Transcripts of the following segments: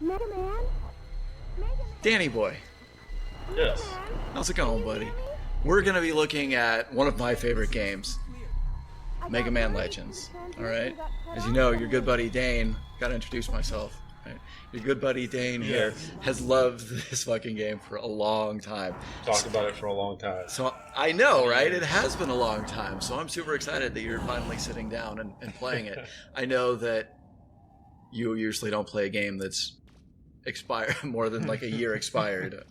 Mega Man? Danny boy, Yes. how's it going, buddy? We're gonna be looking at one of my favorite games, Mega Man Legends. All right. As you know, your good buddy Dane. Gotta introduce myself. Right? Your good buddy Dane here Yes. has loved this fucking game for a long time. Talked about it for a long time. So I know, right? It has been a long time. So I'm super excited that you're finally sitting down and playing it. I know that you usually don't play a game that's expired more than like a year expired.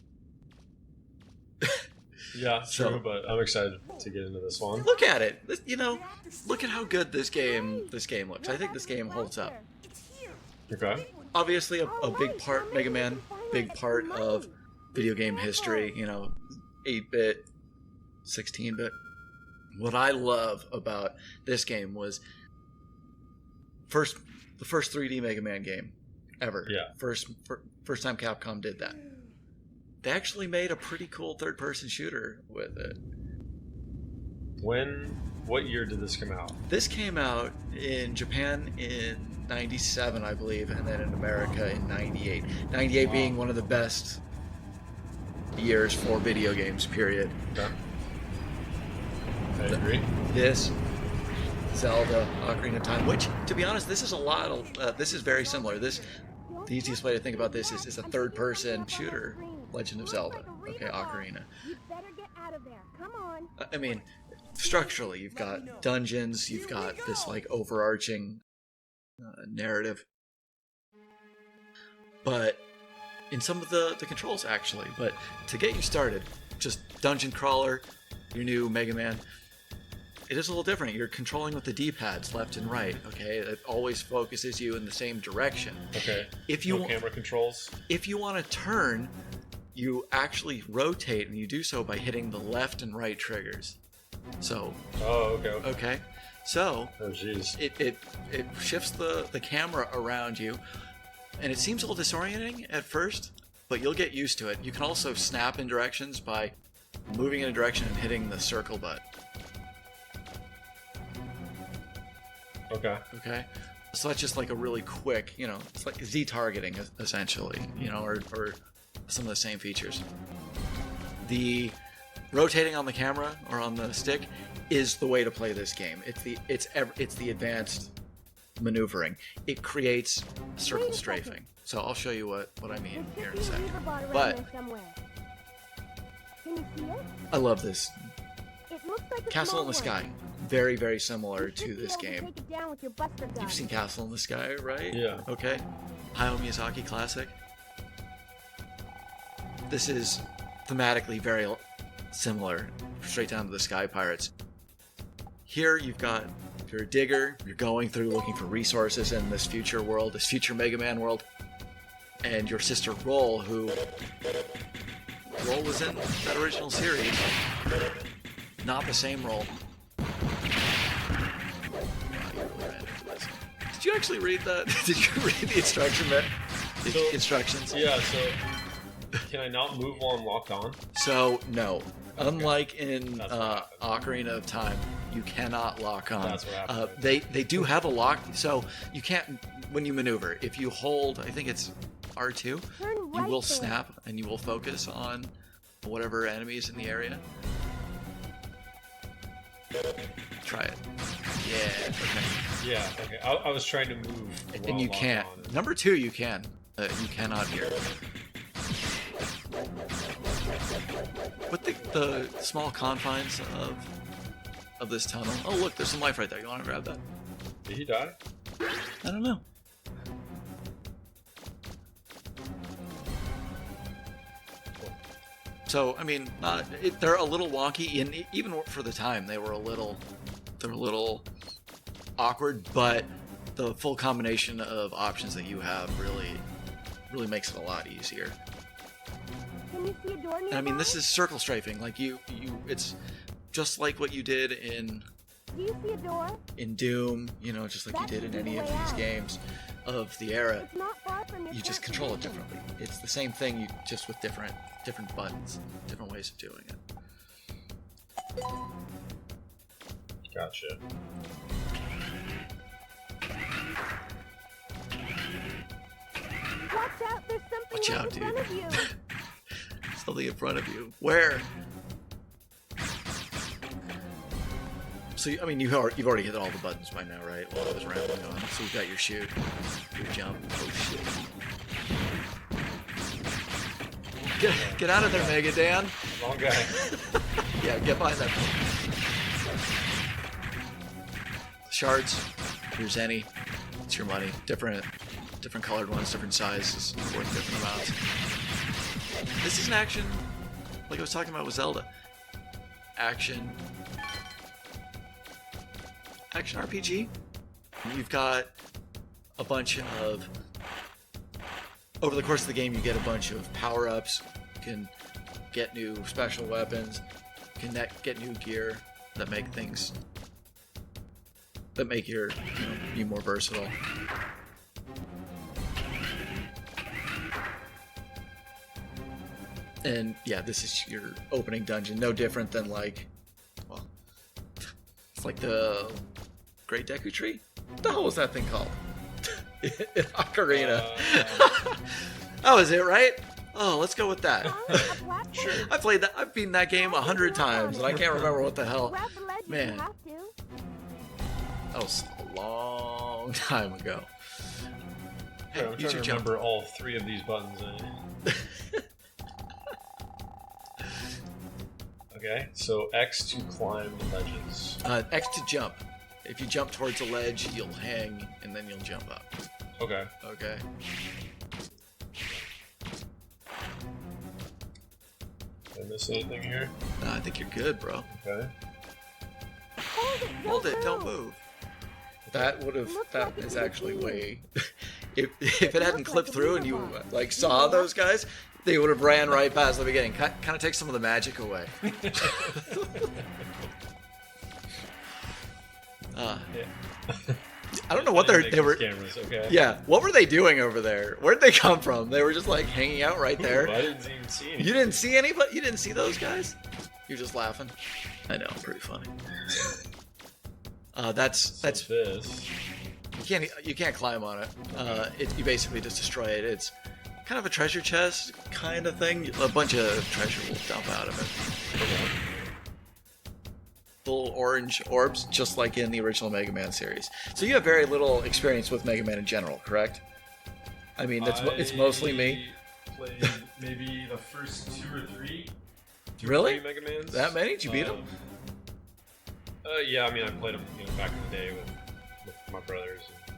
Yeah, So- true, but I'm excited to get into this one. Look at it. You know, look at how good this game looks. I think this game holds up. Okay. Obviously, a big part, Mega Man, big part of video game history. You know, 8-bit, 16-bit. What I love about this game was the first 3D Mega Man game ever. Yeah. First time Capcom did that. They actually made a pretty cool third-person shooter with it. What year did this come out? This came out in Japan in 97, I believe, and then in America in 98. 98 Wow. being one of the best years for video games, period. Okay. I agree. This, Zelda, Ocarina of Time, which, to be honest, this is this is very similar. The easiest way to think about this is a third-person shooter, Legend of Zelda. Okay, Ocarina. You better get out of there. Come on. I mean, structurally, you've got dungeons, you've got this like overarching narrative, but in some of the controls actually. But to get you started, just dungeon crawler, your new Mega Man. It is a little different. You're controlling with the D-pads left and right. Okay, it always focuses you in the same direction. Okay. If you No camera controls. if you want to turn, you actually rotate, and you do so by hitting the left and right triggers. So, Oh, okay. okay. So, Oh, jeez. it shifts the camera around you, and it seems a little disorienting at first, but you'll get used to it. You can also snap in directions by moving in a direction and hitting the circle button. Okay. Okay? So that's just like a really quick, it's like Z-targeting, essentially, or some of the same features. The rotating on the camera or on the stick is the way to play this game. It's the advanced maneuvering. It creates circle strafing. So I'll show you what I mean here in a second. But Can you see it? I love this. It looks like a Castle in small the one. Sky. Very, very similar You to should be this able to game. take it down with your Buster gun. You've seen Castle in the Sky, right? Yeah. Okay. Hayao Miyazaki classic. This is thematically very similar, straight down to the Sky Pirates. Here you're a digger, you're going through looking for resources in this future world, this future Mega Man world, and your sister Roll was in that original series, not the same Roll. Did you actually read that? Did you read the instructions? Yeah, so can I not move while I'm locked on? So, no. Unlike in That's what Ocarina of Time, you cannot lock on. That's what happened. They do have a lock, so you can't, when you maneuver, if you hold, I think it's R2, Turn you right will there. snap and you will focus on whatever enemy is in the area. Try it. Yeah, okay. Yeah, okay. I was trying to move. while And you locked can't. on. Number 2, you can. You cannot here. But the small confines of this tunnel. Oh, look, there's some life right there. You want to grab that? Did he die? I don't know. So, I mean, they're a little wonky, and even for the time, they're a little awkward. But the full combination of options that you have really makes it a lot easier. Can you see a door And I mean, nearby? this is circle strafing. Like it's just like what you did in Do you see a door? Doom. Just like you did in any of these games of the era. It's not far from your You just first control it position. differently. It's the same thing, you just with different buttons, different ways of doing it. Gotcha. Watch out, Watch right out, in front dude. of you. Something in front of you. Where? So, I mean, you've already hit all the buttons by now, right? While I was rambling on. So you've got your shoot, your jump. Oh, shit. Get out of there, Mega Dan. Wrong guy. Yeah, get behind that. Shards. Here's any. It's your money. Different colored ones, different sizes, worth different amounts. This is an action, like I was talking about with Zelda. Action RPG. You've got a bunch of, over the course of the game, you get a bunch of power-ups. You can get new special weapons. You can get new gear that make things, that make you more versatile. And yeah, this is your opening dungeon. No different than like, well, it's like the Great Deku Tree? What the hell was that thing called? Ocarina. That was it, right? Oh, let's go with that. Sure. I played that. I've beaten that game 100 times, and I can't remember what the hell. Grab the ledge if Man. you have to. That was a long time ago. Hey, I'm use trying to your jump. remember all 3 of these buttons. Okay, so X to climb the ledges. X to jump. If you jump towards a ledge, you'll hang, and then you'll jump up. Okay. Okay. Did I miss anything here? I think you're good, bro. Okay. Hold it, don't move. That would have. That is actually way. If it hadn't clipped through and you like saw those guys, they would have ran right past the beginning. Kind of takes some of the magic away. Yeah. I don't know what I didn't they make were. these cameras, okay. Yeah, what were they doing over there? Where'd they come from? They were just like hanging out right there. I didn't even see anything. You didn't see anybody? You didn't see those guys? You're just laughing. I know, pretty funny. That's this. you can't climb on it. You basically just destroy it. It's kind of a treasure chest kind of thing. A bunch of treasure will dump out of it. Okay. Little orange orbs, just like in the original Mega Man series. So you have very little experience with Mega Man in general, correct? I mean, it's mostly me. Played maybe the first 2 or 3. Really? Mega Mans. That many? Did you beat them? Yeah, I mean, I played them back in the day with my brothers and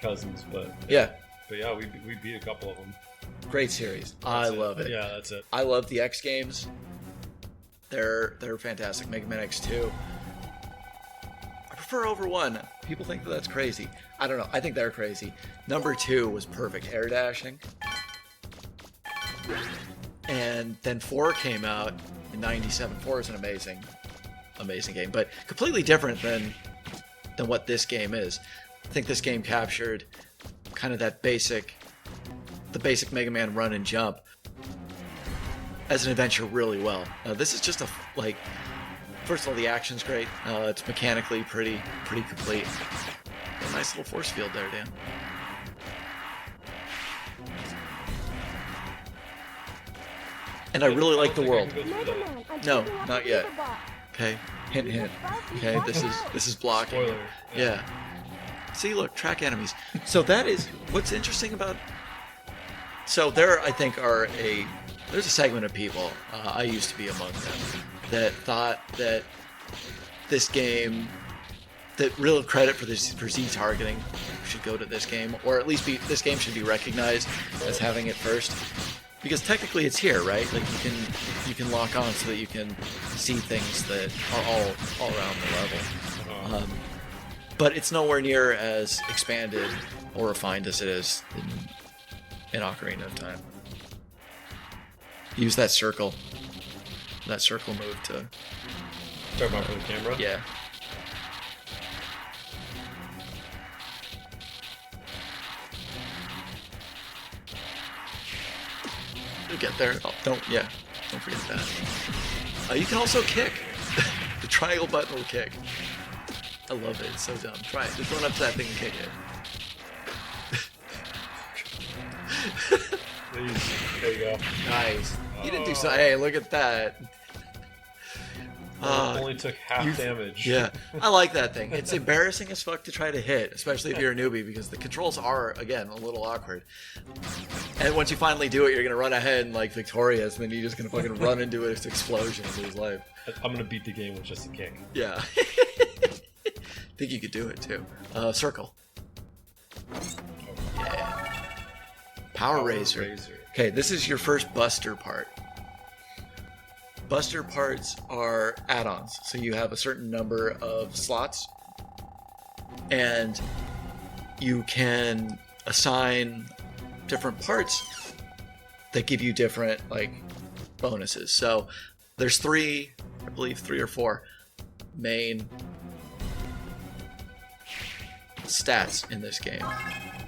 cousins, but Yeah. we beat a couple of them. Great series. I love it. Yeah, that's it. I love the X games. They're fantastic. Mega Man X2. I prefer over 1. People think that that's crazy. I don't know. I think they're crazy. Number 2 was perfect. Air dashing. And then 4 came out in '97. 4 is an amazing game, but completely different than what this game is. I think this game captured kind of the basic Mega Man run and jump as an adventure really well. This is just first of all, the action's great. It's mechanically pretty complete. A nice little force field there, Dan. And I really like the world. Mega Man, I'm No, picking up not a yet. fever box. Okay, hint, hint. Okay, this is blocking. Spoiler. Yeah. See, look, track enemies. So that is what's interesting about. So there, I think, there's a segment of people. I used to be among them that thought that this game, that real credit for Z targeting should go to this game, or at least this game should be recognized as having it first. Because technically it's here, right? Like you can lock on so that you can see things that are all around the level. But it's nowhere near as expanded or refined as it is in Ocarina of Time. Use that circle move to. Talk about for the camera. Yeah. You'll get there. Oh, don't forget that. You can also kick. The triangle button will kick. I love it. It's so dumb. Try it. Just run up to that thing and kick it. Please. There you go. Nice. You didn't do so. Oh. Hey, look at that. Only took half damage. Yeah, I like that thing. It's embarrassing as fuck to try to hit, especially if you're a newbie, because the controls are, again, a little awkward. And once you finally do it, you're gonna run ahead and like victorious, and then you're just gonna fucking run into this explosion and lose life. I'm gonna beat the game with just a kick. Yeah. Think you could do it too. Circle. Yeah. Power Razor. Okay, this is your first Buster part. Buster parts are add-ons, so you have a certain number of slots, and you can assign different parts that give you different like bonuses. So there's I believe three or four main stats in this game.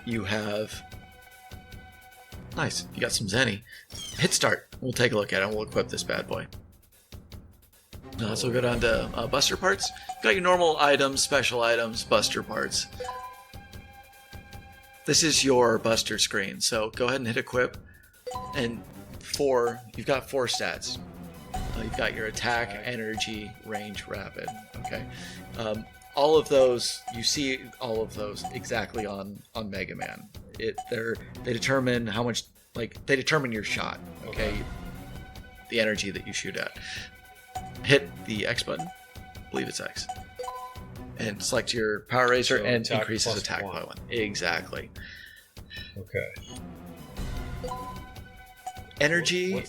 You have nice, you got some Zenny. Hit start. We'll take a look at it. We'll equip this bad boy. So we'll go down to Buster parts. You've got your normal items, special items, Buster parts. This is your Buster screen. So go ahead and hit equip. And you've got 4 stats. You've got your attack, energy, range, rapid. Okay. All of those, you see all of those exactly on Mega Man. They determine how much, they determine your shot. Okay. The energy that you shoot at. Hit the X button, I believe it's X, and select your Power Razor, and increases attack by 1. Exactly. Okay. Energy.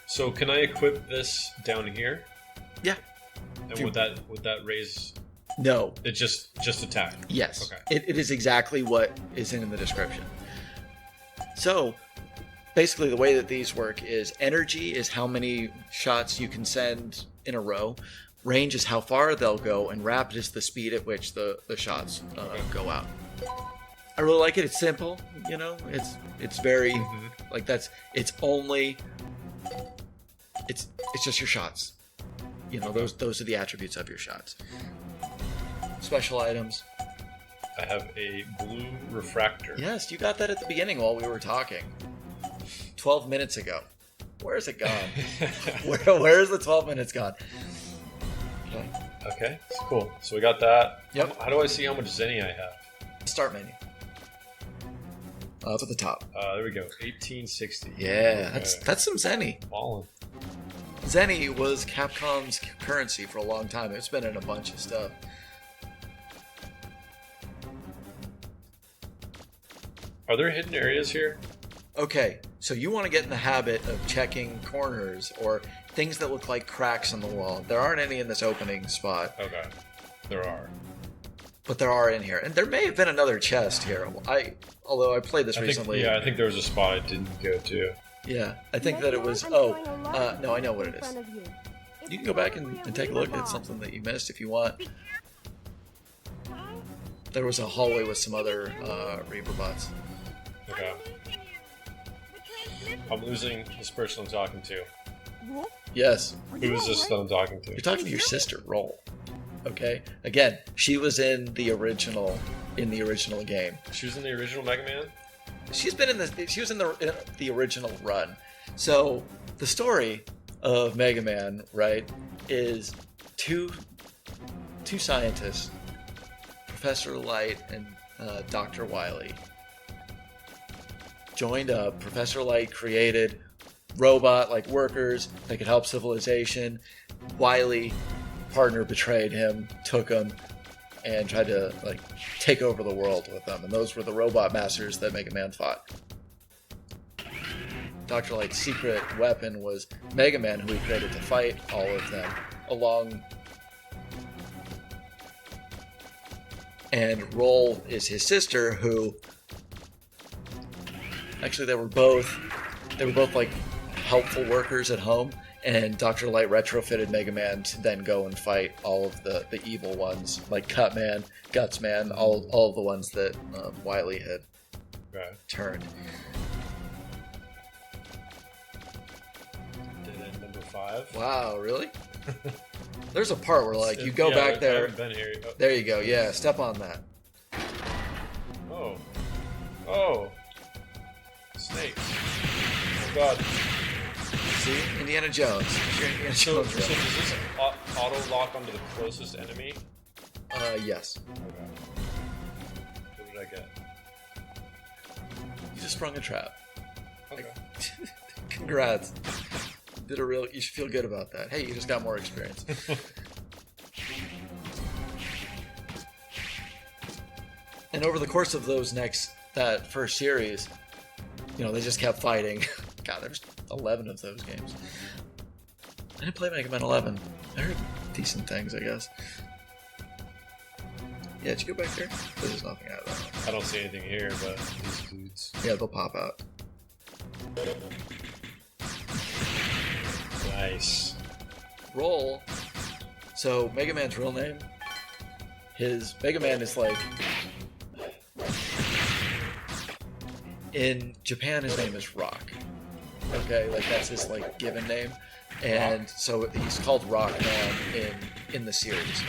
So can I equip this down here? Yeah. And would that raise? No. It's just attack. Yes. Okay. It is exactly what is in the description. So basically, the way that these work is energy is how many shots you can send in a row. Range is how far they'll go, and rapid is the speed at which the shots go out. I really like it. It's simple, you know. It's very it's just your shots. You know, those are the attributes of your shots. Special items. I have a blue refractor. Yes, you got that at the beginning while we were talking. 12 minutes ago. Where's it gone? Where's the 12 minutes gone? Okay, cool. So we got that. Yep. How do I see how much Zenny I have? Start menu. Up at the top. There we go. 1860. Yeah, Okay. that's some Zenny. Ballin'. Zenny was Capcom's currency for a long time. It's been in a bunch of stuff. Are there hidden areas here? Okay, so you want to get in the habit of checking corners or things that look like cracks in the wall. There aren't any in this opening spot. Okay. There are. But there are in here. And there may have been another chest here. Although I played this recently. I think there was a spot I didn't go to. Yeah, I think that it was... no, I know what it is. You can go back and take a look at something that you missed if you want. There was a hallway with some other Reaper bots. Okay. I'm losing this person I'm talking to. Yes. Who is this that I'm talking to? You're talking to your sister, Roll. Okay? Again, she was in the original game. She was in the original Mega Man? She was in the original run. So the story of Mega Man, right, is two scientists, Professor Light and Dr. Wily, joined up. Professor Light created robot-like workers that could help civilization. Wily, partner, betrayed him, took him, and tried to take over the world with them. And those were the robot masters that Mega Man fought. Dr. Light's secret weapon was Mega Man, who he created to fight all of them, and Roll is his sister, who actually they were both helpful workers at home, and Dr. Light retrofitted Mega Man to then go and fight all of the evil ones, like Cutman, Gutsman, all of the ones that Wily had turned. Dead end number 5. Wow, really? There's a part where you go back there. I haven't been here. Oh. There you go. Yeah, step on that. Oh. Snakes. God. See? Indiana Jones. You're Indiana So Jones. does this auto lock onto the closest enemy? Yes. Okay. What did I get? You just sprung a trap. Okay. Congrats. You should feel good about that. Hey, you just got more experience. And over the course of that first series, they just kept fighting. God, there's 11 of those games. I didn't play Mega Man 11. I heard decent things, I guess. Yeah, did you go back there? There's nothing out of that. I don't see anything here, but these dudes. Yeah, they'll pop out. Nice. Roll. So, Mega Man's real name, Mega Man is like, in Japan his name is Rock. Okay, like that's his like given name. And so he's called Rockman in the series.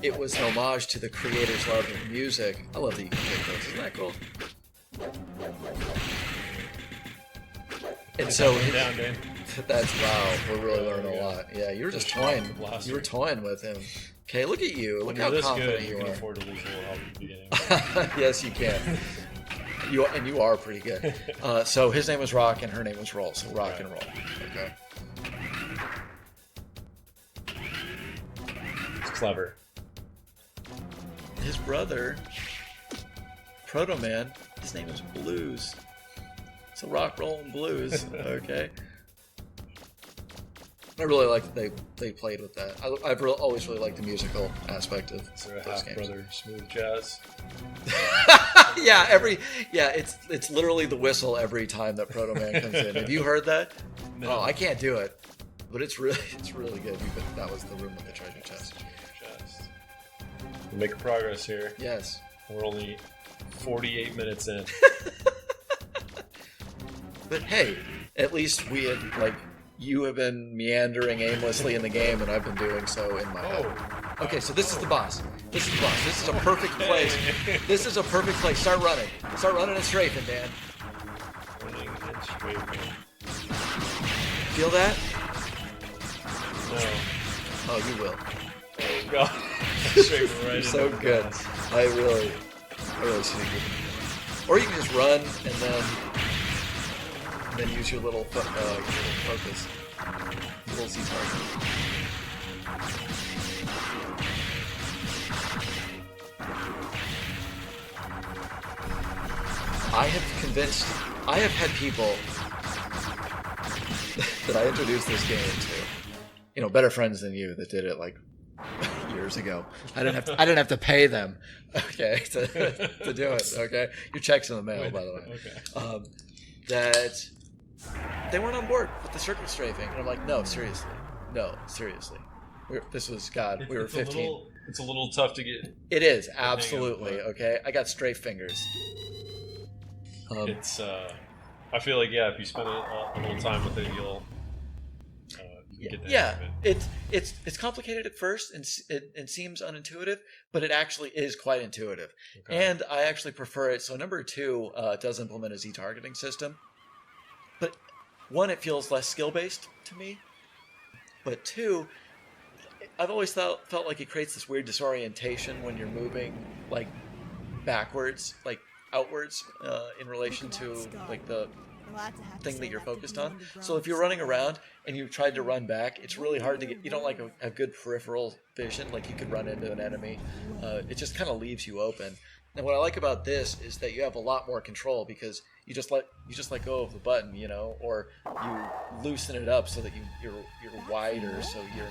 It was an homage to the creator's love of music. I love that you can pick those. Isn't that cool? And so down, Dane. that's wow. We're really learning a lot. Yeah, you were just toying. You were toying with him. Okay, look at you. Look how confident you can are. afford to lose a little help at the beginning. Yes, you can. You are pretty good. So his name was Rock and her name was Roll. So Rock and Roll. Okay. It's clever. His brother, Proto Man, his name is Blues. So Rock, Roll, and Blues. Okay. I really like that they played with that. I've always really liked the musical aspect of Is there a those half games. brother smooth jazz? It's literally the whistle every time that Proto Man comes in. Have you heard that? No. Oh, I can't do it, but it's really good. That was the room with the treasure chest. We're making progress here. Yes. We're only 48 minutes in. But hey, at least you have been meandering aimlessly in the game, and I've been doing so in my head. Okay, so this is the boss. This is a perfect place. This is a perfect place. Start running. Start running and strafing, Dan. Running and strafing. Feel that? No. Oh, you will. Oh, God. Straight right You're so good. I really should have given you. Or you can just run and then use your little focus. Little Z target. I have had people that I introduced this game to, better friends than you that did it like years ago. I didn't have to pay them, okay, to do it. Okay, your check's in the mail, by the way. Okay. That they weren't on board with the circle strafing, and I'm like, no, seriously. We were 15. It's a little tough to get. It is absolutely okay. I got strafe fingers. I feel like if you spend a little time with it, you'll get that. Yeah, it's complicated at first and it seems unintuitive, but it actually is quite intuitive. Okay. And I actually prefer it. So number 2 does implement a Z targeting system, but 1, it feels less skill based to me, but 2, I've always felt like it creates this weird disorientation when you're moving like backwards, like outwards in relation to like the thing that you're focused on. So if you're running around and you tried to run back, it's really hard to get. You don't like a good peripheral vision, like you could run into an enemy. It just kind of leaves you open. And what I like about this is that you have a lot more control because you just let go of the button, or you loosen it up so that you're wider, so you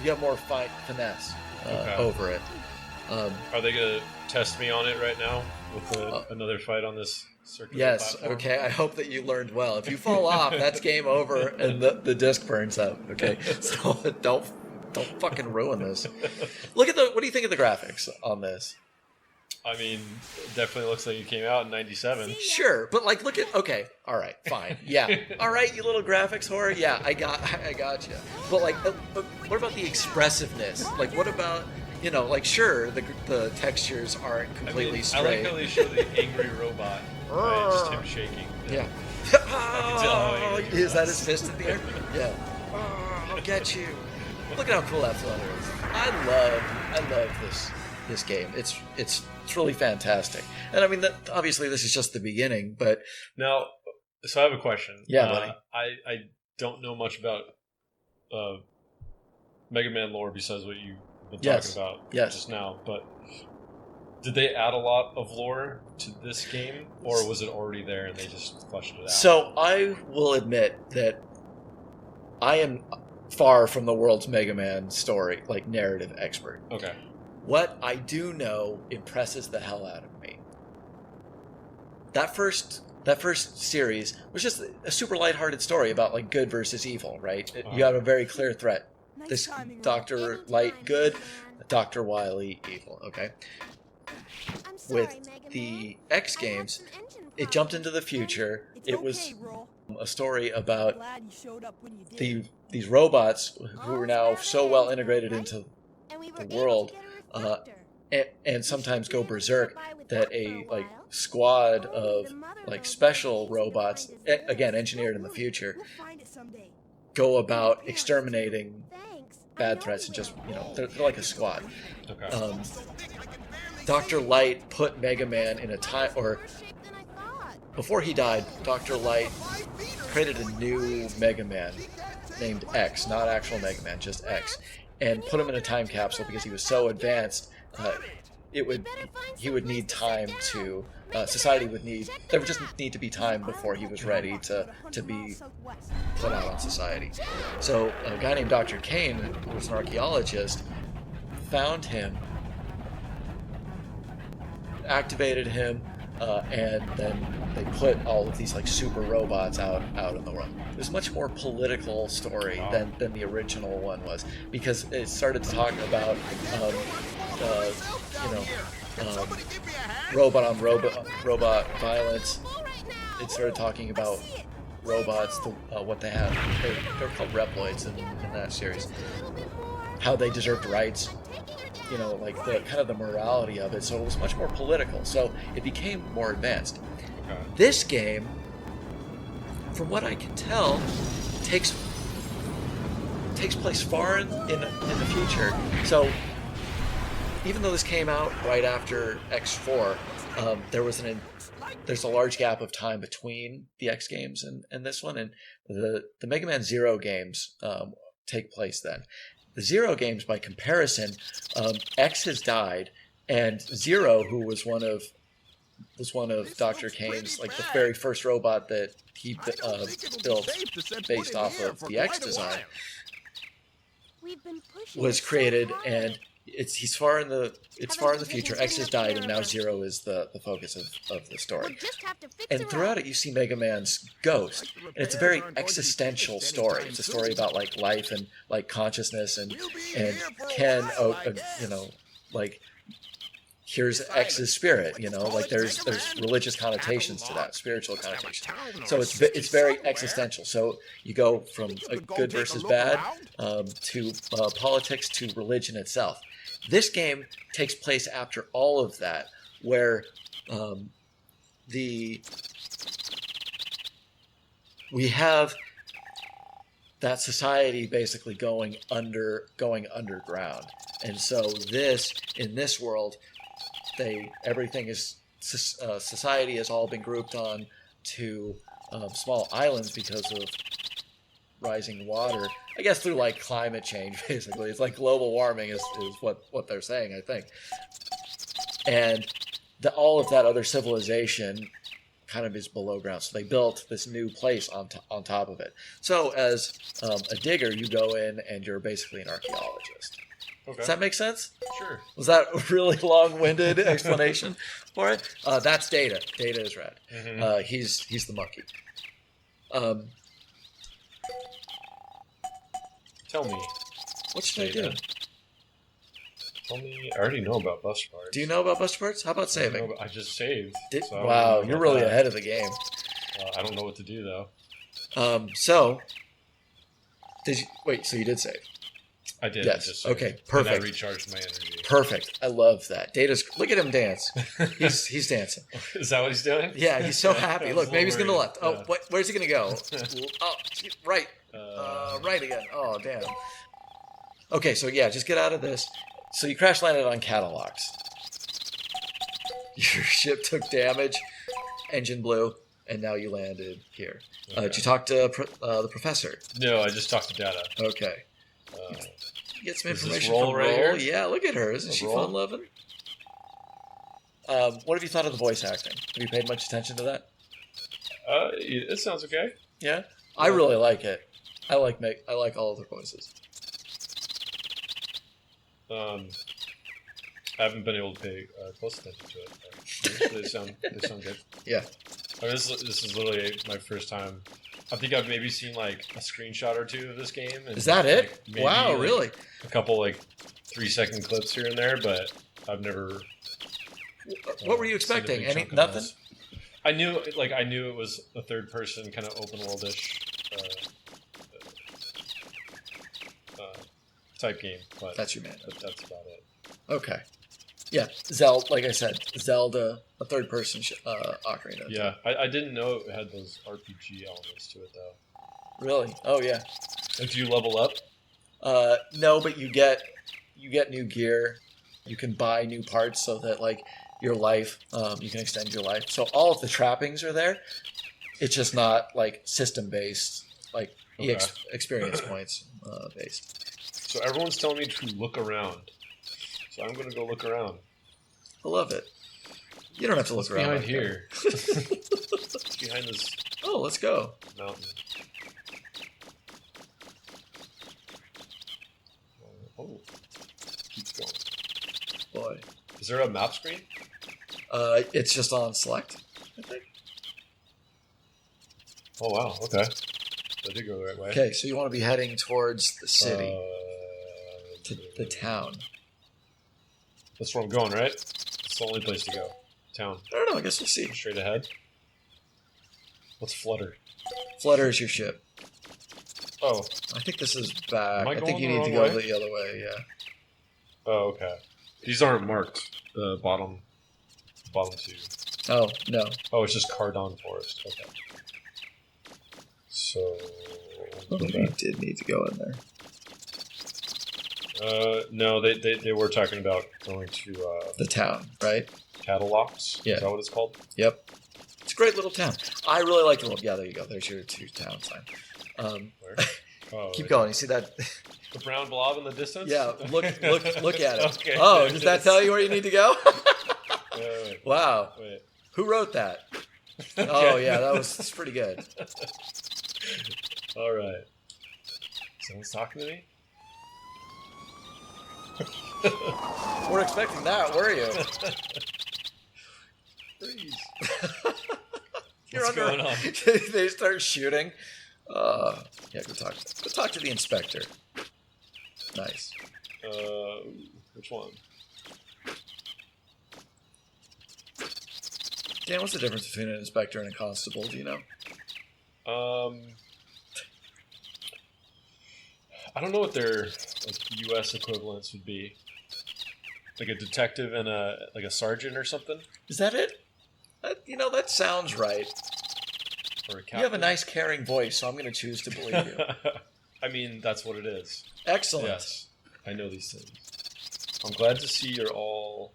have more finesse over it. Are they gonna test me on it right now with another fight on this circular yes, platform? okay. I hope that you learned well. If you fall off, that's game over and the disc burns up. Okay, so don't fucking ruin this. What do you think of the graphics on this? I mean, it definitely looks like it came out in '97. Sure, but okay, all right, fine, yeah, all right, you little graphics whore, yeah, I got you. But what about the expressiveness? Like, what about sure, the textures aren't completely straight. I like how they show the angry robot Right, just him shaking. Yeah. Oh, Is that his fist in the air? Yeah. Oh, I'll get you. Look at how cool that flutter is. I love this game. It's really fantastic. And I mean, obviously this is just the beginning, but Now, so I have a question. Yeah, buddy. I don't know much about Mega Man lore besides what you've been talking about just now, but did they add a lot of lore to this game, or was it already there and they just fleshed it out? So I will admit that I am far from the world's Mega Man story, like narrative expert. Okay. What I do know impresses the hell out of me. That first series was just a super lighthearted story about like good versus evil, right? You have a very clear threat. This Dr. Light good, Dr. Wily evil, okay? With the X games, it jumped into the future. It was a story about these robots who are now so well integrated into the world, and sometimes go berserk, that a like squad of like special robots, again engineered in the future, go about exterminating bad threats, and just they're like a squad. Okay. Dr. Light put Mega Man in a time, or before he died, Dr. Light created a new Mega Man named X, not actual Mega Man, just X, and put him in a time capsule because he was so advanced. He would need time to. Society would need. There would just need to be time before he was ready to be put out on society. So a guy named Dr. Kane, who was an archaeologist, found him, activated him, and then they put all of these like super robots out in the world. It was a much more political story than the original one was, because it started to talk about robot on robot violence. It started talking about robots, what they have. They're called Reploids in that series. How they deserved rights. Like the kind of the morality of it. So it was much more political. So it became more advanced. Okay. This game, from what I can tell, takes place far in the future. So even though this came out right after X4, there's a large gap of time between the X games and this one, and the Mega Man Zero games take place then. The Zero games, by comparison, X has died, and Zero, who was one of Dr. Kane's, like the very first robot that he built based off of the X design, was created, and it's far in the future. X has died, and now Zero is the focus of the story. And throughout it, you see Mega Man's ghost, and it's a very existential story. It's a story about like life and like consciousness, and can like here's X's spirit. Like there's religious connotations to that, spiritual connotations. So it's very existential. So you go from good versus bad to politics to religion itself. This game takes place after all of that, where we have that society basically going underground, and so in this world, everything is society has all been grouped on to small islands because of rising water. I guess through like climate change, basically. It's like global warming is what they're saying, I think. And all of that other civilization kind of is below ground. So they built this new place on top of it. So as a digger, you go in and you're basically an archaeologist. Okay. Does that make sense? Sure. Was that a really long-winded explanation for it? That's Data. Data is red. Mm-hmm. He's the monkey. Tell me. What should I do? Tell me. I already know about Buster Parts. Do you know about Buster Parts? How about saving? I just saved. Wow, you're really ahead of the game. I don't know what to do though. So you did save. I did. Yes. Just Okay. And I Perfect. recharged my energy. Perfect. I love that. Data's. Look at him dance. He's dancing. Is that what he's doing? Yeah, he's so happy. Look, maybe he's going to the left. Yeah. Oh, where's he going to go? Oh, right. Right again. Oh, damn. Okay, so yeah, just get out of this. So you crash landed on catalogs. Your ship took damage, engine blew, and now you landed here. Okay. Did you talk to the professor? No, I just talked to Data. Okay. Uh, Get some Is this information Roll from right Roll. here? Yeah, look at her. Isn't she Roll? fun loving? What have you thought of the voice acting? Have you paid much attention to that? it sounds okay. Yeah, I really like it. I like all of their voices. I haven't been able to pay close attention to it. But they sound good. Yeah. I mean, this is literally my first time. I think I've maybe seen like a screenshot or two of this game. And Is that it? like, maybe, Wow, like, really? A couple like 3-second clips here and there, but I've never. What were you seen a expecting? big chunk of Nothing? this. I knew it was a third person kind of open worldish type game, but That's your man. that's about it. Okay. Yeah, Zelda. Like I said, Zelda, a third-person ocarina. Yeah, I didn't know it had those RPG elements to it though. Really? Oh yeah. Like, do you level up? No, but you get new gear. You can buy new parts so that like your life, you can extend your life. So all of the trappings are there. It's just not like system-based, like Okay. experience points based. So everyone's telling me to look around. So I'm gonna go look around. I love it. You don't have to look What's around. behind like here? What's behind this that. Oh, let's go. mountain? Oh, keeps going. Boy. Is there a map screen? It's just on select, I think. Oh wow. Okay. I did go the right way. Okay, so you want to be heading towards the city, to the town. That's where I'm going, right? It's the only place to go. Town. I don't know. I guess we'll see. Straight ahead. What's Flutter? Flutter is your ship. Oh. I think this is back. Am I I think going you the need to wrong go way? the other way. Yeah. Oh, okay. These aren't marked. The bottom two. Oh no. Oh, it's just Cardon Forest. Okay. So. Maybe you did need to go in there. No, they were talking about going to The town, right? Catalogs. Yeah. Is that what it's called? Yep. It's a great little town. I really like the little. Yeah, there you go. There's your two town sign. Where? Oh, Keep right. going. You see that? The brown blob in the distance? Yeah. Look at it. Okay, Oh, there does it that is. tell you where you need to go? Wait. Wow. Wait. Who wrote that? Oh yeah, that's pretty good. All right. Someone's talking to me? We're expecting that, were you? Freeze. You're What's under. going on? They start shooting. Yeah, go talk to the inspector. Nice. Which one? Dan, what's the difference between an inspector and a constable? Do you know? I don't know what their like U.S. equivalents would be. Like a detective and a sergeant or something, Is that it? That sounds right. or a captain. You have a nice, caring voice, so I'm going to choose to believe you. I mean, that's what it is. Excellent. Yes, I know these things. I'm glad to see you're all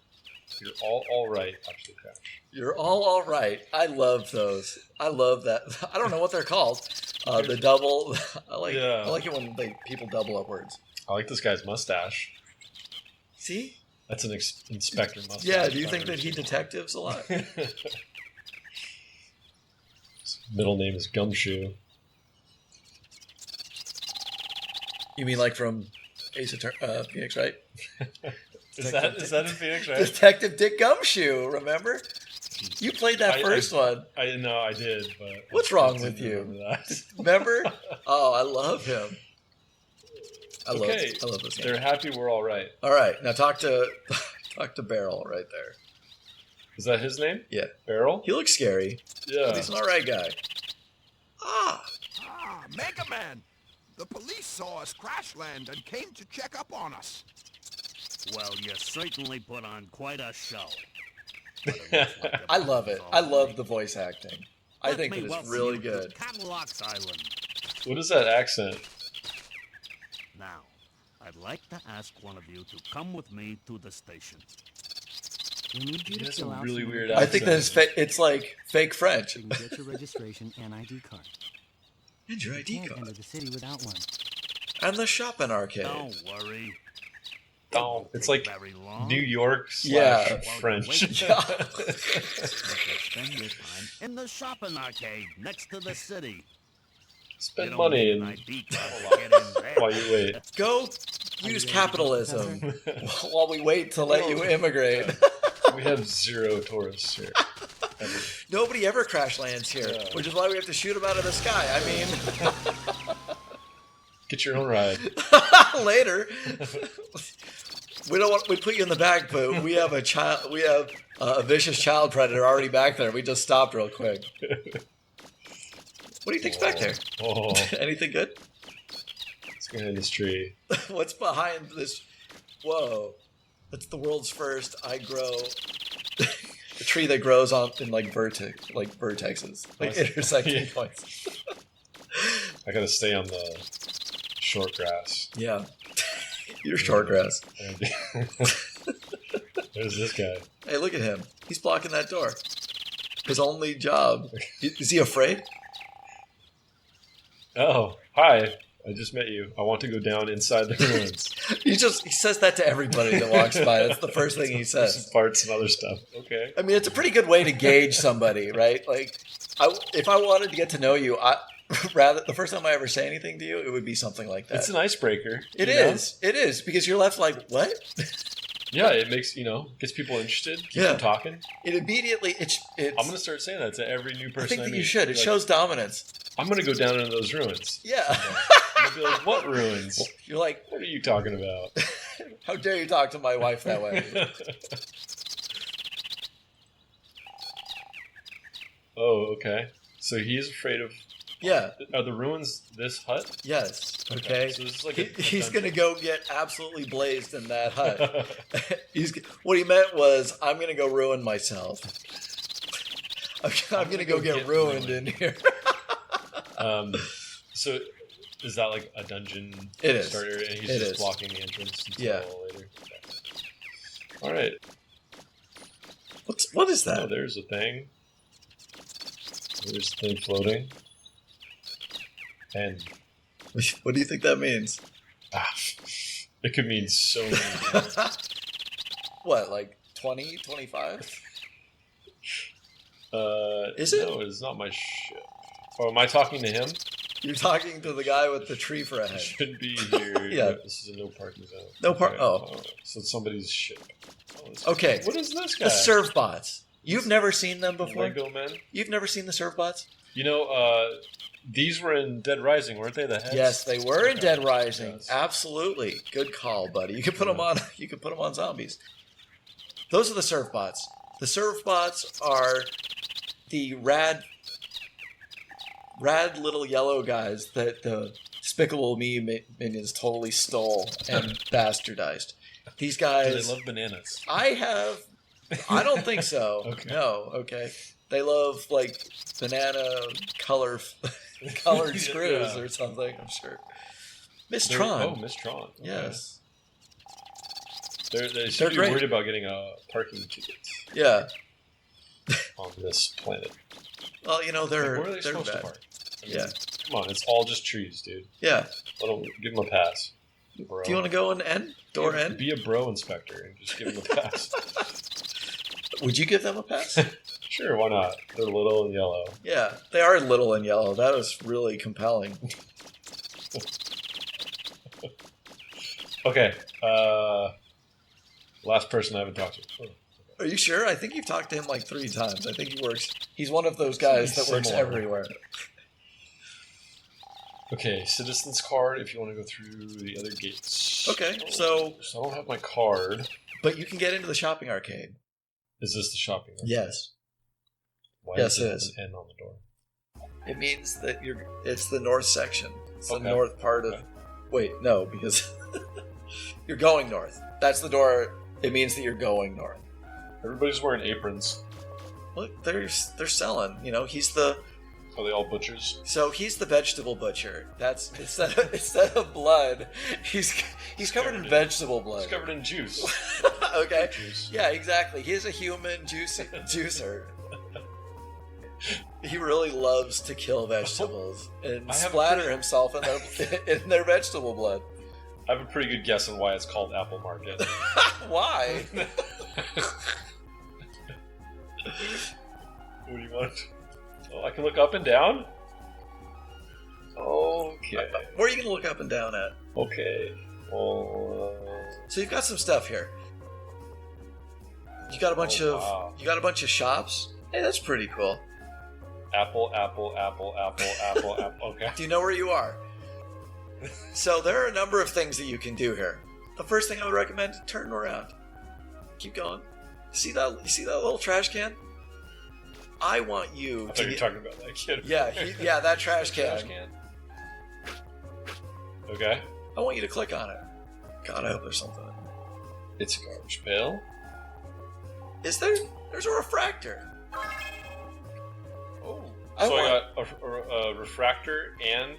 right. Actually, Crash. You're all right. I love those. I love that. I don't know what they're called. The double. I like it when people double up words. I like this guy's mustache. See? That's an inspector mustache. Yeah. Do you think that he detectives a lot? His middle name is Gumshoe. You mean like from Ace Attorney, Phoenix, right? Is that in Phoenix, right? Detective Dick Gumshoe. Remember? You played that first one. I know I did, but What's I wrong didn't with you? remember that. Remember? Oh, I love him. I love this game. They're happy we're all right. All right, now talk to Beryl right there. Is that his name? Yeah, Beryl? he looks scary, but Yeah. he's an all right guy. Ah, Mega Man! The police saw us crash land and came to check up on us. Well, you certainly put on quite a show. I love it. I love the voice acting. I think it is really good. Camlock's Island. What is that accent? Now, I'd like to ask one of you to come with me to the station. We need you to That's fill a out really some weird I think that it's like fake French. You can get your registration and ID card. And your You ID can't card. enter the city without one. And the shopping arcade. Don't worry. Oh, it's like very long. New York Yeah. / French. Yeah. You can spend your time in the shopping arcade next to the city. Spend You don't money need an and ID card to get in there. while you wait. Go use capitalism while we wait to let you immigrate. We have 0 tourists here. Ever. Nobody ever crash lands here, Yeah. which is why we have to shoot them out of the sky. I mean, Get your own ride. later. We don't want. We put you in the back, but we have a child. We have a vicious child predator already back there. We just stopped real quick. What do you think's back there? Oh, Anything good? it's behind this tree. What's behind this? Whoa, that's the world's first. I grow a tree that grows on in like vertexes, like intersecting points. I gotta stay on the short grass. Yeah, you're short grass. There's this guy. Hey, look at him. He's blocking that door. His only job. Is he afraid? Oh, hi. I just met you. I want to go down inside the ruins. He says that to everybody that walks by. That's the first thing he says. Parts and other stuff. Okay. I mean, it's a pretty good way to gauge somebody, right? Like, if I wanted to get to know you, the first time I ever say anything to you, it would be something like that. It's an icebreaker. It is because you're left like, what? Yeah, it makes, gets people interested, keeps them talking. It immediately, it's I'm going to start saying that to every new person I think that meet. you should. It Like, shows dominance. I'm going to go down into those ruins. Yeah. I'm going to be like, what ruins? You're like, What are you talking about? how dare you talk to my wife that way? Oh, okay. So he is afraid of... Yeah. Are the ruins this hut? Yes. Okay. So this is like He's going to go get absolutely blazed in that hut. What he meant was, I'm going to go ruin myself. I'm going to go get ruined in here. So is that like a dungeon It starter? is. And he's It just is. blocking the entrance until Yeah. later? All right. What is Oh, that? there's a thing. There's a thing floating. And What do you think that means? it could mean so many things. What, like 20, 25? Is it? No, it's not my ship. Oh, am I talking to him? You're talking to the guy with the tree for a I head. should be here. Yeah. This is a no parking zone. No park. Okay. Oh, So it's somebody's ship. Oh, this- okay. What is this guy? The serve bots. You've never seen them before? Lego men? You've never seen the serve bots? These were in Dead Rising, weren't they? The heads? Yes, they were in Okay. Dead Rising. Yes. Absolutely. Good call, buddy. You could put them on. You could put them on zombies. Those are the serve bots. The serve bots are the rad little yellow guys that the Despicable Me minions totally stole and bastardized. These Do guys. they love bananas? I don't think so. Okay. No. Okay. They love like banana colored screws Yeah. or something. I'm sure. Miss They're- Tron. Oh, Miss Tron. Okay. Yes. They should be great. worried about getting parking tickets Yeah. on this planet. Well, Where are they they're supposed to bad. park? I mean, Yeah. Come on, it's all just trees, dude. Yeah. Give them a pass. Bro. Do you want to go in N? Door N? Be a bro inspector and just give them a pass. Would you give them a pass? Sure, why not? They're little and yellow. Yeah. They are little and yellow. That is really compelling. Okay. Last person I haven't talked to. Oh. Are you sure? I think you've talked to him like 3 times. I think he works. He's one of those guys that works Similar. everywhere. Okay, citizen's card if you want to go through the other gates. Okay, so I don't have my card. but you can get into the shopping arcade. Is this the shopping? Yes. Why Yes, does it is. have an N on the door? It means that it's the north section. It's the north part of... Wait, no, because you're going north. That's the door. It means that you're going north. Everybody's wearing aprons. Look, they're selling. You know, he's the... Are they all butchers? So he's the vegetable butcher. That's instead of blood, he's covered in vegetable blood. He's covered in juice. Okay. Juice. Yeah, exactly. He is a human juicer. He really loves to kill vegetables and splatter himself in their vegetable blood. I have a pretty good guess on why it's called Apple Market. Why? What do you want? Oh, I can look up and down? Okay. Where are you going to look up and down at? Okay. Well, So you've got some stuff here. You got a bunch of shops. Hey, that's pretty cool. Apple. Okay. Do you know where you are? So there are a number of things that you can do here. The first thing I would recommend: turn around. Keep going. See that little trash can? I want you I thought you were talking about that kid. Yeah, that trash can. Okay. I want you to click on it. God, I hope there's something in there. It's a garbage pail. Is there? There's a refractor. Oh. I got a refractor and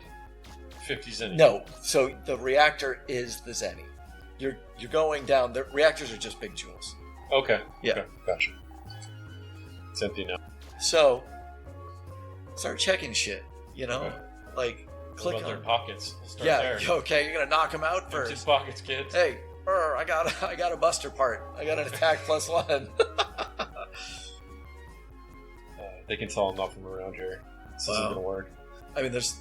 50 Zenny. No. So the reactor is the Zenny. You're going down. The reactors are just big jewels. Okay. Yeah. Okay. Gotcha. It's empty now. So start checking shit. You know, Okay. like click what about on their pockets. We'll start there. Okay. You're gonna knock them out first. Empty pockets, kids. Hey, I got a buster part. I got an attack +1. They can tell I'm not from around here. This isn't gonna work. I mean, this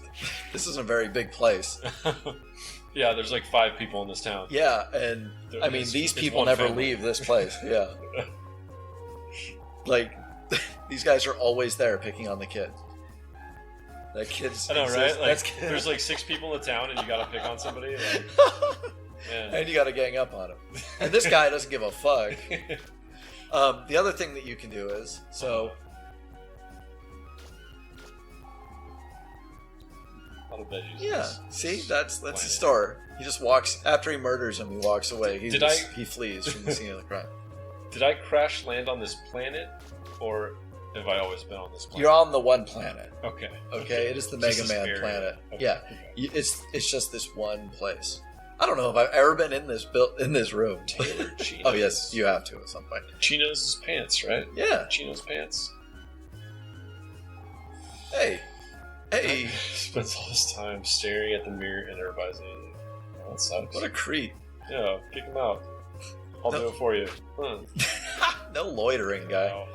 is a very big place. Yeah, there's like 5 people in this town. Yeah, and I mean, these people never leave this place. Yeah. Like, these guys are always there picking on the kid. That kid's... I know, right? Like, there's like 6 people in the town and you gotta pick on somebody. Like, man. And you gotta gang up on him. And this guy doesn't give a fuck. The other thing that you can do is, so... Yeah, see? That's the store. He just walks... After he murders him, he walks away. He flees from the scene of the crime. Did I crash land on this planet? Or have I always been on this planet? You're on the one planet. Okay. Okay, it is the Mega Man planet. Okay. Yeah, okay. It's just this one place. I don't know if I've ever been in this room. Tailored Chinos. Oh yes, you have to at some point. Chinos' pants, right? Yeah. Chinos' pants. Hey. Spends all his time staring at the mirror and improvising. Oh, that sucks. What a creep. Yeah, kick him out. I'll do it for you. No loitering, guy. Wow.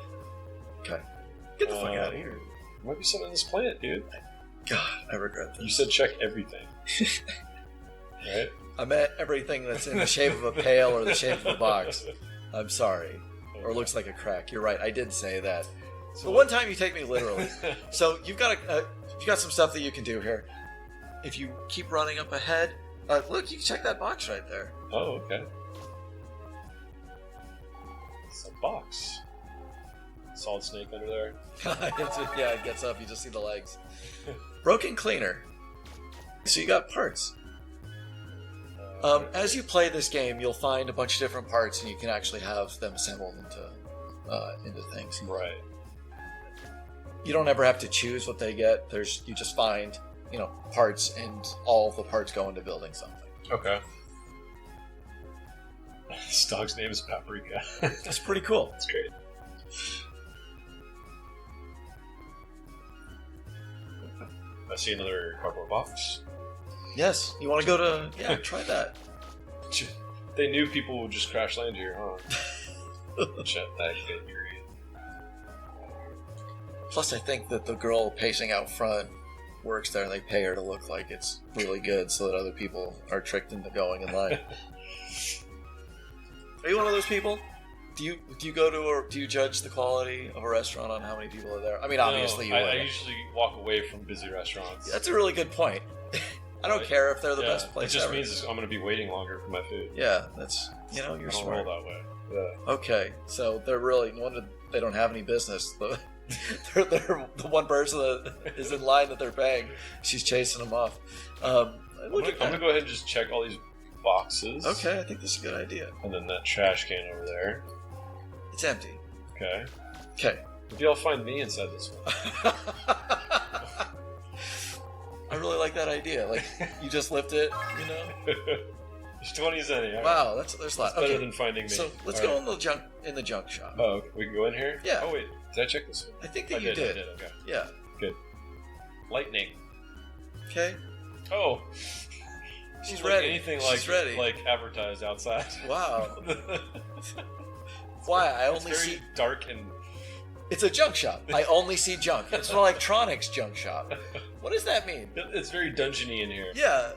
Okay. Get the fuck out of here. There might be something on this planet, dude. God, I regret this. You said check everything. Right? I meant everything that's in the shape of a pail or the shape of a box. I'm sorry. Okay. Or looks like a crack. You're right. I did say that. So but one time you take me literally. So you've got some stuff that you can do here. If you keep running up ahead, look, you can check that box right there. Oh, okay. It's a box. Solid snake under there. Yeah, it gets up. You just see the legs. Broken cleaner. So you got parts. As you play this game, you'll find a bunch of different parts, and you can actually have them assembled into things. Right. You don't ever have to choose what they get. You just find, parts, and all of the parts go into building something. Okay. This dog's name is Paprika. That's pretty cool. That's great. I see another cardboard box. Yes. You want to go to... Yeah, try that. They knew people would just crash land here, huh? Shut that baby. Plus, I think that the girl pacing out front works there, and they pay her to look like it's really good so that other people are tricked into going in line. Are you one of those people? Do you go to, or do you judge the quality of a restaurant on how many people are there? I mean, obviously you would. I usually walk away from busy restaurants. Yeah, that's a really good point. I don't care if they're the best place ever. It just means I'm going to be waiting longer for my food. Yeah, that's, you're I don't smart. roll that way. Yeah. Okay, so they're really, no wonder they don't have any business. they're the one person that is in line that they're paying. She's chasing them off. I'm gonna go ahead and just check all these boxes. Okay, I think this is a good idea. And then that trash can over there. It's empty. Okay. Okay. Maybe I'll find me inside this one. I really like that idea. Like, you just lift it, you know? There's 20s in it. Wow, there's a lot. That's better than finding me. So let's go in the junk shop. Oh, okay. We can go in here? Yeah. Oh, wait. Did I check this one? I think that you did. I did, okay. Yeah. Good. Lightning. Okay. Oh. She's like ready. Anything She's ready. like advertised outside. Wow. Why? I only it's very see dark and... It's a junk shop. I only see junk. It's an electronics junk shop. What does that mean? It's very dungeony in here. Yeah.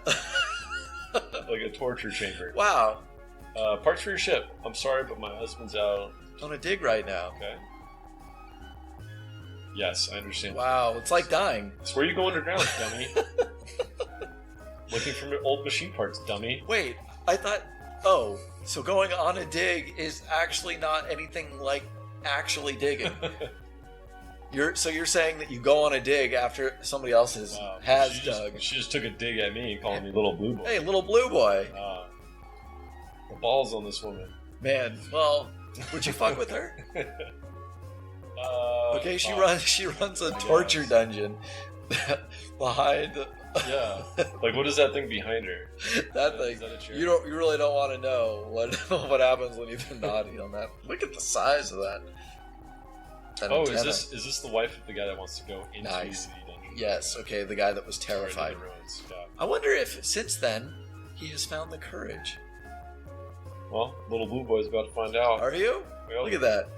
Like a torture chamber. Wow. Parts for your ship. I'm sorry, but my husband's out. On a dig right now. Okay. Yes, I understand. Wow, it's like dying. It's where you go underground, dummy. Looking for old machine parts, dummy. Wait, I thought... Oh, so going on a dig is actually not anything like actually digging. You're saying that you go on a dig after somebody else has dug. She just took a dig at me, calling me little blue boy. Hey, little blue boy. The balls on this woman. Man, well, would you fuck with her? Okay, she runs a torture dungeon behind. Yeah, like what is that thing behind her? That thing. Is that a chair? You really don't want to know what happens when you've been naughty on that. Look at the size of that. Oh, antenna. is this the wife of the guy that wants to go into the dungeon? Yes. Okay, the guy that was terrified. Yeah. I wonder if since then he has found the courage. Well, little blue boy's about to find out. Are you? Well, look at that.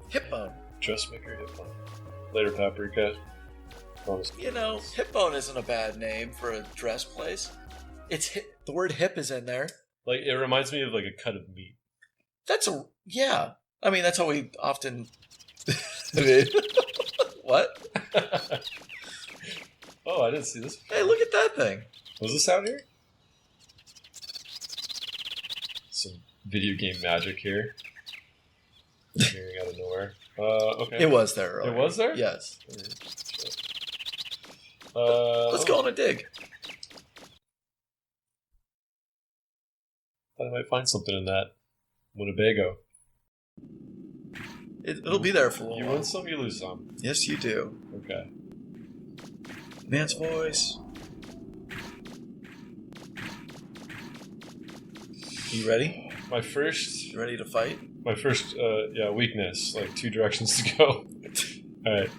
Hip bone. Dressmaker hip bone. Later, paprika. You know, hip bone isn't a bad name for a dress place. The word hip is in there. Like, it reminds me of like a cut of meat. Yeah. I mean, that's how we often. What? Oh, I didn't see this before. Hey, look at that thing. Was this out here? Some video game magic here. Appearing out of nowhere. Okay. It was there earlier. It was there? Yes. Let's go on a dig. Thought I might find something in that Winnebago. It'll be there for a while. You win some, you lose some. Yes, you do. Okay. Man's voice. You ready? You ready to fight? My first, weakness. Like 2 directions to go. Alright.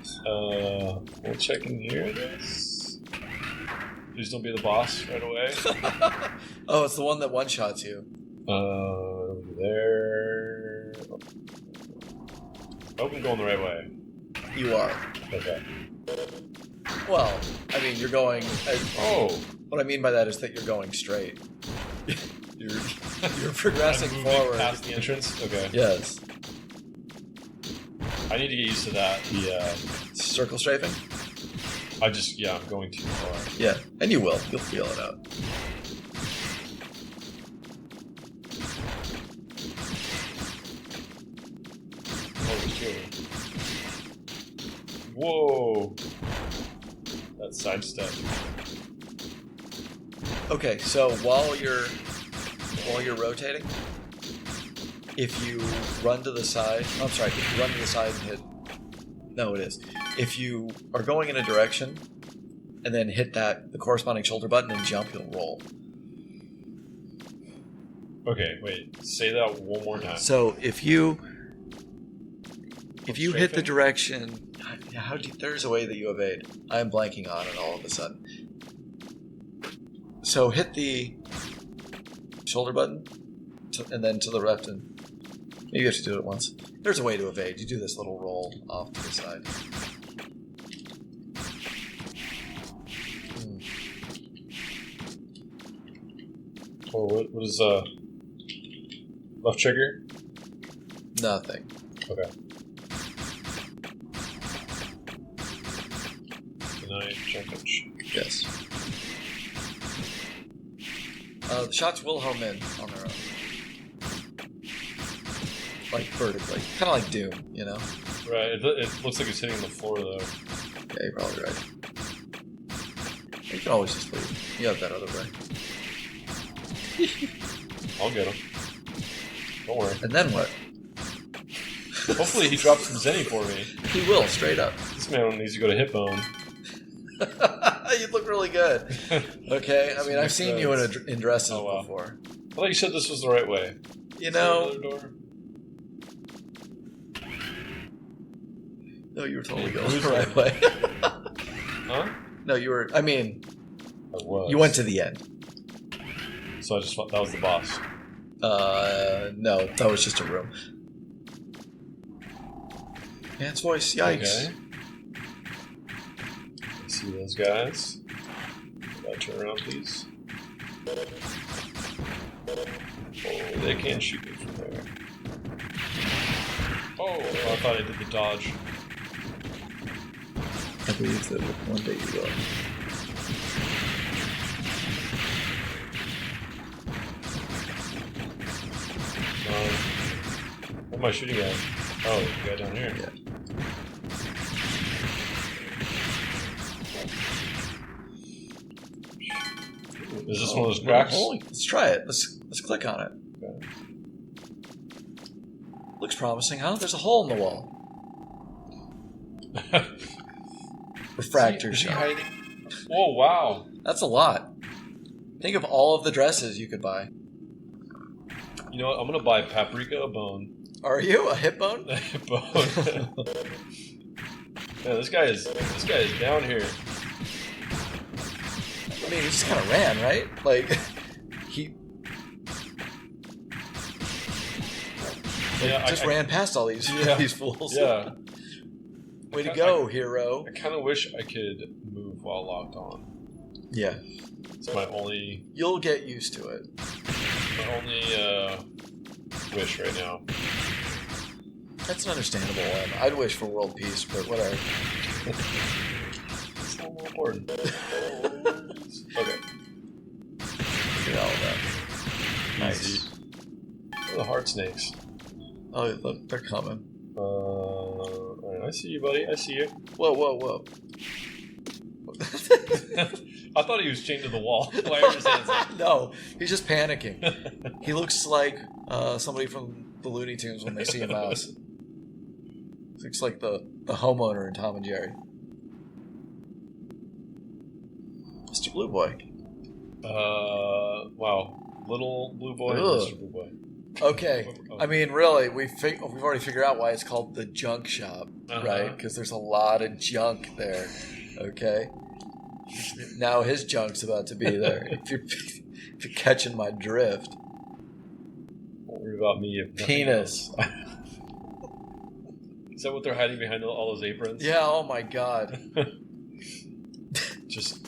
We'll check in here, I guess. Please don't be the boss right away. Oh, it's the one that one-shots you. Over there. I hope I'm going the right way. You are. Okay. Well, I mean, you're going... Oh! What I mean by that is that you're going straight. You're progressing forward. Past the entrance? Okay. Yes. I need to get used to that. Yeah. Circle strafing? I'm going too far. Yeah, and you will. You'll feel it out. Holy shit. Whoa. That sidestep. Okay, so while you're rotating, if you run to the side, if you run to the side and hit, no, it is. If you are going in a direction and then hit the corresponding shoulder button and jump, you'll roll. Okay, wait. Say that one more time. So if you hit the direction, there's a way that you evade. I am blanking on it all of a sudden. So hit the shoulder button, and then to the left, and maybe you have to do it at once. There's a way to evade. You do this little roll off to the side. Oh, what is left trigger? Nothing. Okay. Can I jump and shoot? Yes. The shots will home in on their own. like vertically, kind of like Doom, you know? Right. It looks like it's hitting the floor though. Yeah, you're probably right. You can always just leave. You have that other way. I'll get him. Don't worry. And then what? Hopefully he drops some Zenny for me. He will, straight up. This man needs to go to hip bone. You look really good. Okay, I mean, I've seen you in dresses Oh, wow. before. I thought you said this was the right way. You Is there know, another door? no, you were totally going the right way. Huh? No, you were. I mean, I was. you went to the end. So I just thought that was the boss. No, that was just a room. Man's voice, yikes. Okay. See those guys. Turn around, please. Oh, they can shoot me from there. Oh, I thought I did the dodge. I believe that one day you will. What am I shooting at? Oh, the guy down here. Yeah. Is this one of those cracks? Let's try it. Let's click on it. Okay. Looks promising, huh? There's a hole in the wall. Refractor Is he shot. hiding? Whoa, wow. That's a lot. Think of all of the dresses you could buy. You know what? I'm gonna buy Paprika a bone. Are you a hip bone? A bone. Man, this guy is down here. I mean, he just kind of ran, right? Like he Yeah, just ran past all these Yeah. these fools. Yeah. Way to go, hero. I kind of wish I could move while locked on. Yeah, It's my only you'll get used to it. wish right now. That's an understandable one. I'd wish for world peace, but whatever. It's not more important. Okay. Get all of that. Nice. Easy. Oh, the heart snakes. Oh, look, they're coming. Alright, I see you, buddy. I see you. Whoa, whoa, whoa. I thought he was chained to the wall. Why are his hands up? No, he's just panicking. He looks like somebody from the Looney Tunes when they see a mouse. Looks like the homeowner in Tom and Jerry. Mr. Blue Boy. Wow. Little blue boy and Ugh. Mr. Blue Boy. Okay, I mean, really, we've already figured out why it's called the junk shop, Uh-huh. right? Because there's a lot of junk there. Okay, now his junk's about to be there. if you're catching my drift, Don't worry about me. If nothing penis. else. Is that what they're hiding behind all those aprons? Yeah. Oh my God. Just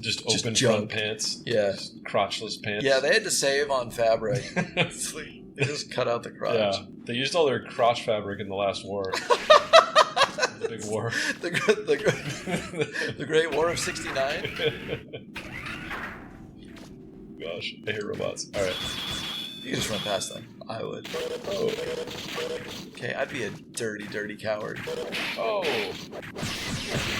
Just open junk. front pants. Yeah. Just crotchless pants. Yeah, they had to save on fabric. It's like, they just cut out the crotch. Yeah, they used all their crotch fabric in the last war. The big war. the Great War of '69. Gosh, I hate robots. All right. You just run past them. I would. Oh. Okay, I'd be a dirty, dirty coward. Oh.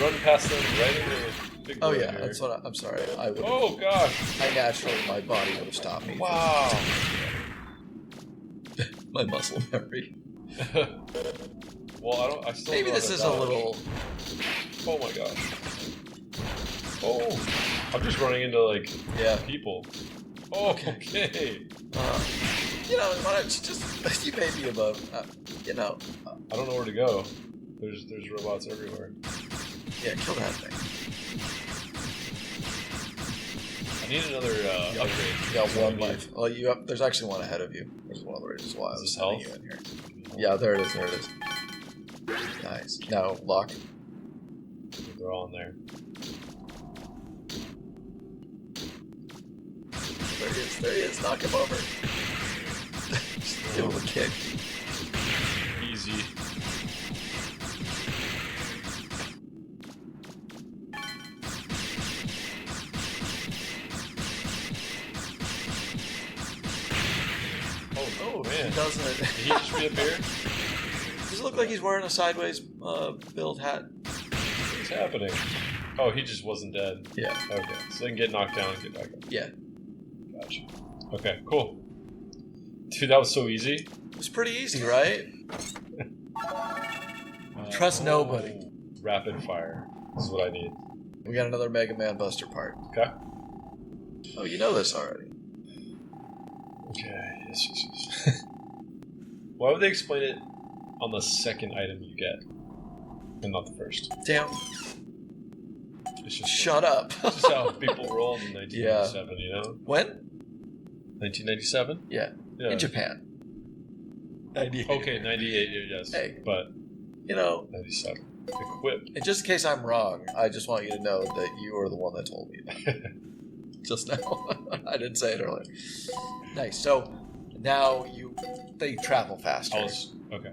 Run past them right into the big Oh boy yeah, here. that's what I'm sorry. I would. Oh gosh. I naturally, my body would have stopped me. Wow. My muscle memory. Well, I still Maybe know this how is to a dodge. little. Oh my gosh. Oh. I'm just running into like Yeah. people. Oh, okay. You know, why don't you just you may be above. You know. I don't know where to go. There's robots everywhere. Yeah, kill that thing. I need another upgrade. You got one life. Well, you have, there's actually one ahead of you. There's one of the reasons why I Is was this sending health? you in here. Yeah, there it is. There it is. Nice. Now lock. They're all in there. There he is. There he is. Knock him over. Give him a kick. Easy. Oh man. Dane, doesn't it? Did he just reappear? Does it look like he's wearing a sideways build hat? What's happening? Oh, he just wasn't dead. Yeah. Okay, so they can get knocked down and get back up. Yeah. Gotcha. Okay, cool. Dude, that was so easy. It was pretty easy, right? Trust nobody. Rapid fire. This is what I need. We got another Mega Man Buster part. Okay. Oh, you know this already. Okay. Yes. Why would they explain it on the second item you get, and not the first? Damn. It's just Shut up. This is how people rolled in 1997. You know? When? 1997. Yeah. Yeah. In Japan. 98. Okay, 98. Yes. Hey. But You know, 97. Equipped. and just in case I'm wrong, I just want you to know that you are the one that told me that. Just now. I didn't say it earlier. Nice. So now they travel faster. Okay.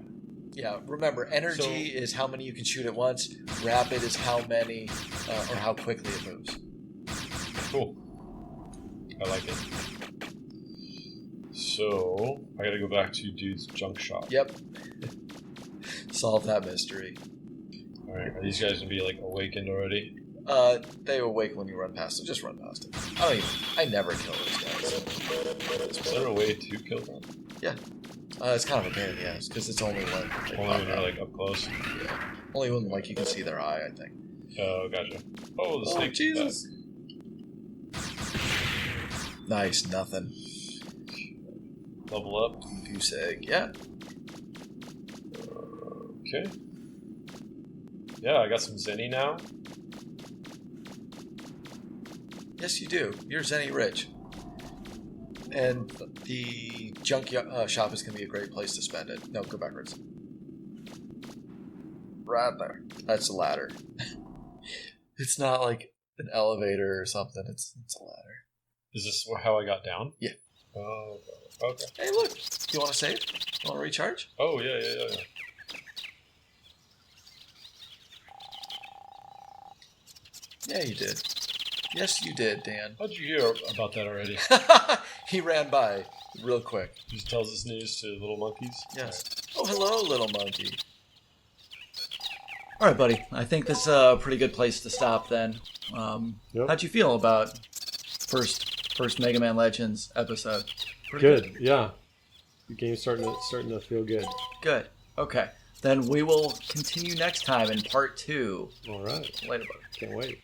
Yeah, remember, energy is how many you can shoot at once. Rapid is how many or how quickly it moves. Cool. I like it. So, I gotta go back to Dude's junk shop. Yep. Solve that mystery. Alright, are these guys gonna be, like, awakened already? They awake when you run past them. Just run past them. I never kill those guys. Is there a way to kill them? Yeah. It's kind of a pain in the ass, because it's only when... Only when you're, like, up close? Yeah. Only when, like, you can see their eye, I think. Oh, gotcha. Oh, the snake. Jesus. Nice, nothing. Level up. Goose egg, yeah. Okay. Yeah, I got some Zenny now. Yes, you do. You're Zenny rich. And the junk shop is going to be a great place to spend it. No, go backwards. Right there. That's a ladder. It's not like an elevator or something. It's a ladder. Is this how I got down? Yeah. Oh, okay. Hey, look. Do you want to save? You want to recharge? Oh, yeah. Yeah, you did. Yes, you did, Dan. How'd you hear about that already? He ran by real quick. Just tells us news to little monkeys? Yes. Oh, hello, little monkey. All right, buddy. I think this is a pretty good place to stop then. Yep. How'd you feel about first Mega Man Legends episode? Pretty Good. Yeah. The game's starting to feel good. Good. Okay. Then we will continue next time in part 2. All right. Later, buddy. Can't wait.